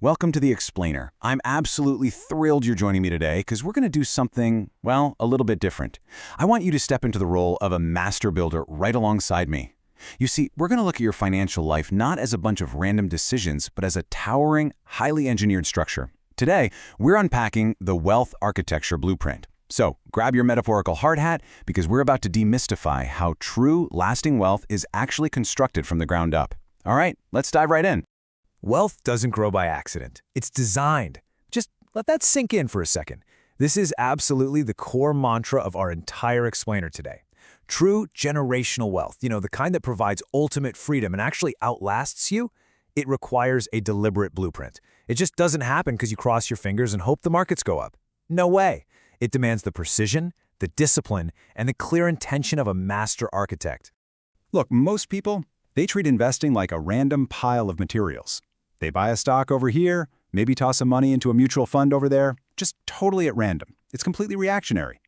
Welcome to The Explainer. I'm absolutely thrilled you're joining me today because we're going to do something, well, a little bit different. I want you to step into the role of a master builder right alongside me. You see, we're going to look at your financial life not as a bunch of random decisions, but as a towering, highly engineered structure. Today, we're unpacking the wealth architecture blueprint. So, grab your metaphorical hard hat because we're about to demystify how true, lasting wealth is actually constructed from the ground up. All right, let's dive right in. Wealth doesn't grow by accident. It's designed. Just let that sink in for a second. This is absolutely the core mantra of our entire explainer today. True generational wealth, the kind that provides ultimate freedom and actually outlasts you, it requires a deliberate blueprint. It just doesn't happen because you cross your fingers and hope the markets go up. No way. It demands the precision, the discipline, and the clear intention of a master architect. Look, most people, they treat investing like a random pile of materials. They buy a stock over here, maybe toss some money into a mutual fund over there, just totally at random. It's completely reactionary.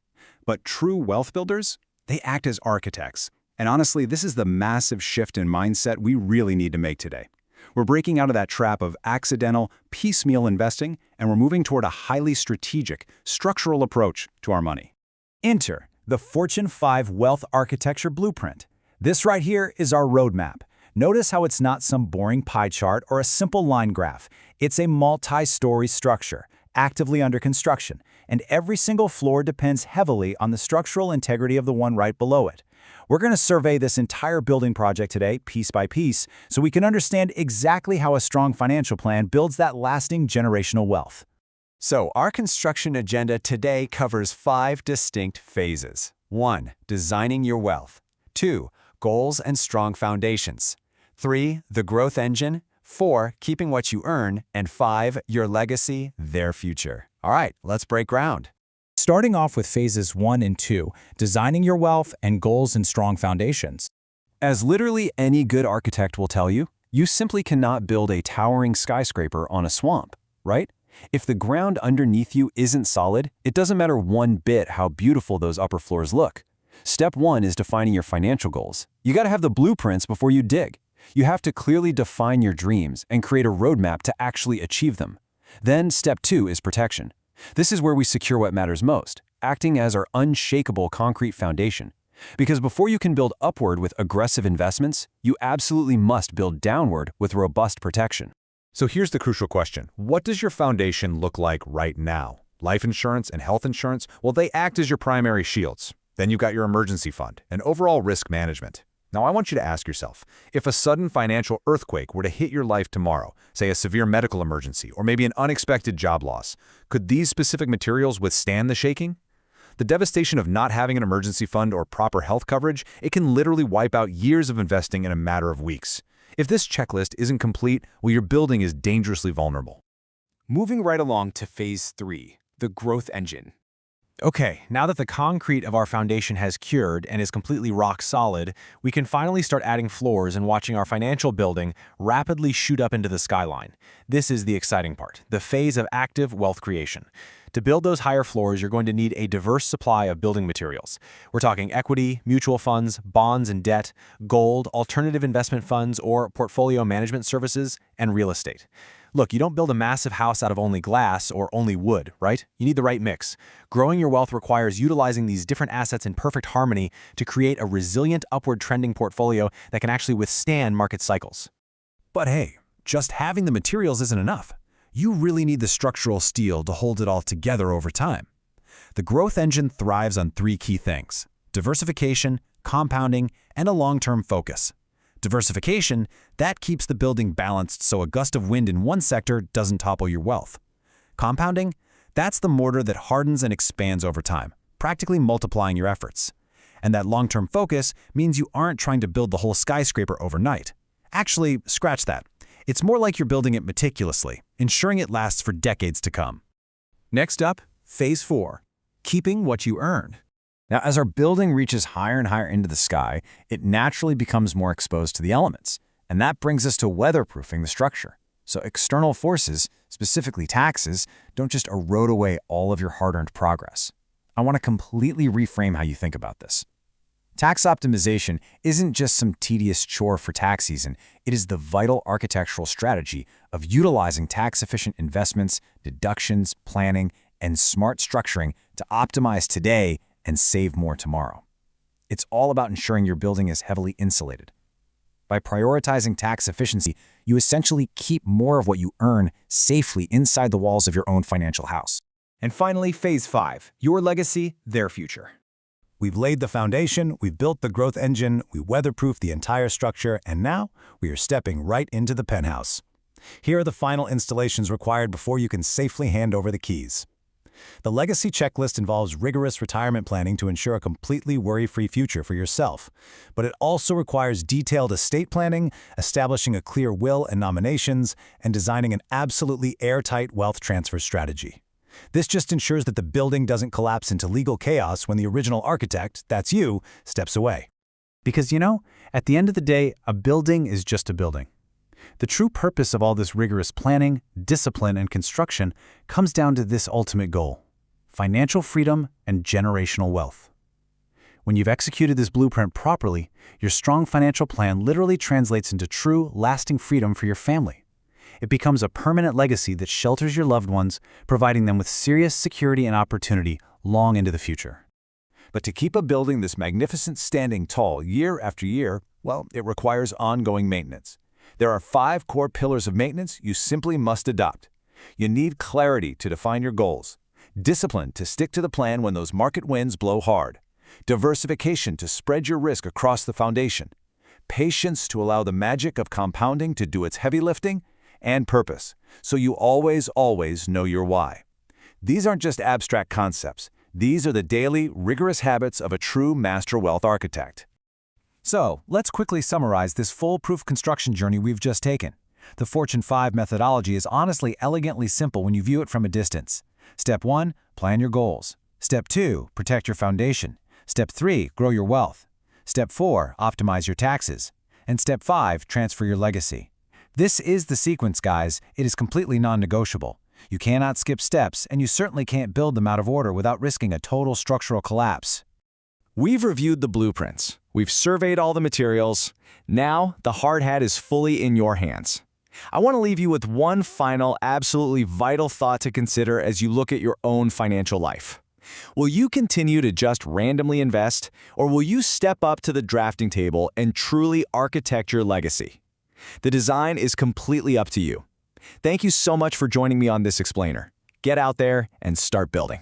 But true wealth builders, they act as architects. And honestly, this is the massive shift in mindset we really need to make today. We're breaking out of that trap of accidental, piecemeal investing, and we're moving toward a highly strategic, structural approach to our money. Enter the Fortune 5 Wealth Architecture Blueprint. This right here is our roadmap. Notice how it's not some boring pie chart or a simple line graph. It's a multi-story structure, actively under construction, and every single floor depends heavily on the structural integrity of the one right below it. We're going to survey this entire building project today, piece by piece, so we can understand exactly how a strong financial plan builds that lasting generational wealth. So, our construction agenda today covers 5 distinct phases. 1. Designing your wealth. 2. Goals and strong foundations. 3. The growth engine. 4. Keeping what you earn. And 5. Your legacy, their future. All right, let's break ground. Starting off with phases 1 and 2, designing your wealth and goals and strong foundations. As literally any good architect will tell you, you simply cannot build a towering skyscraper on a swamp, right? If the ground underneath you isn't solid, it doesn't matter one bit how beautiful those upper floors look. Step 1 is defining your financial goals. You got to have the blueprints before you dig. You have to clearly define your dreams and create a roadmap to actually achieve them. Then step 2 is protection. This is where we secure what matters most, acting as our unshakable concrete foundation. Because before you can build upward with aggressive investments, you absolutely must build downward with robust protection. So here's the crucial question. What does your foundation look like right now? Life insurance and health insurance, well, they act as your primary shields. Then you've got your emergency fund and overall risk management. Now, I want you to ask yourself, if a sudden financial earthquake were to hit your life tomorrow, say a severe medical emergency or maybe an unexpected job loss, could these specific materials withstand the shaking? The devastation of not having an emergency fund or proper health coverage, it can literally wipe out years of investing in a matter of weeks. If this checklist isn't complete, well, your building is dangerously vulnerable. Moving right along to phase 3, the growth engine. Okay, now that the concrete of our foundation has cured and is completely rock solid, we can finally start adding floors and watching our financial building rapidly shoot up into the skyline. This is the exciting part, the phase of active wealth creation. To build those higher floors, you're going to need a diverse supply of building materials. We're talking equity, mutual funds, bonds and debt, gold, alternative investment funds or portfolio management services, and real estate. Look, you don't build a massive house out of only glass or only wood, right? You need the right mix. Growing your wealth requires utilizing these different assets in perfect harmony to create a resilient upward trending portfolio that can actually withstand market cycles. But hey, just having the materials isn't enough. You really need the structural steel to hold it all together over time. The growth engine thrives on 3 key things: diversification, compounding, and a long-term focus. Diversification, that keeps the building balanced so a gust of wind in one sector doesn't topple your wealth. Compounding, that's the mortar that hardens and expands over time, practically multiplying your efforts. And that long-term focus means you aren't trying to build the whole skyscraper overnight. Actually, scratch that. It's more like you're building it meticulously, ensuring it lasts for decades to come. Next up, phase 4, keeping what you earn. Now, as our building reaches higher and higher into the sky, it naturally becomes more exposed to the elements. And that brings us to weatherproofing the structure. So external forces, specifically taxes, don't just erode away all of your hard-earned progress. I want to completely reframe how you think about this. Tax optimization isn't just some tedious chore for tax season, it is the vital architectural strategy of utilizing tax-efficient investments, deductions, planning, and smart structuring to optimize today and save more tomorrow. It's all about ensuring your building is heavily insulated. By prioritizing tax efficiency, you essentially keep more of what you earn safely inside the walls of your own financial house. And finally, Phase 5, your legacy, their future. We've laid the foundation, we've built the growth engine, we weatherproofed the entire structure, and now we are stepping right into the penthouse. Here are the final installations required before you can safely hand over the keys. The legacy checklist involves rigorous retirement planning to ensure a completely worry-free future for yourself, but it also requires detailed estate planning, establishing a clear will and nominations, and designing an absolutely airtight wealth transfer strategy. This just ensures that the building doesn't collapse into legal chaos when the original architect, that's you, steps away. Because, at the end of the day, a building is just a building. The true purpose of all this rigorous planning, discipline, and construction comes down to this ultimate goal: financial freedom and generational wealth. When you've executed this blueprint properly, your strong financial plan literally translates into true, lasting freedom for your family. It becomes a permanent legacy that shelters your loved ones, providing them with serious security and opportunity long into the future. But to keep a building this magnificent standing tall year after year, well, it requires ongoing maintenance. There are 5 core pillars of maintenance you simply must adopt. You need clarity to define your goals, discipline to stick to the plan when those market winds blow hard, diversification to spread your risk across the foundation, patience to allow the magic of compounding to do its heavy lifting, and purpose, so you always know your why. These aren't just abstract concepts. These are the daily, rigorous habits of a true master wealth architect. So, let's quickly summarize this foolproof construction journey we've just taken. The Fortune 5 methodology is honestly elegantly simple when you view it from a distance. Step 1, plan your goals. Step 2, protect your foundation. Step 3, grow your wealth. Step 4, optimize your taxes. And Step 5, transfer your legacy. This is the sequence, guys. It is completely non-negotiable. You cannot skip steps, and you certainly can't build them out of order without risking a total structural collapse. We've reviewed the blueprints. We've surveyed all the materials. Now, the hard hat is fully in your hands. I want to leave you with one final, absolutely vital thought to consider as you look at your own financial life. Will you continue to just randomly invest, or will you step up to the drafting table and truly architect your legacy? The design is completely up to you. Thank you so much for joining me on this explainer. Get out there and start building.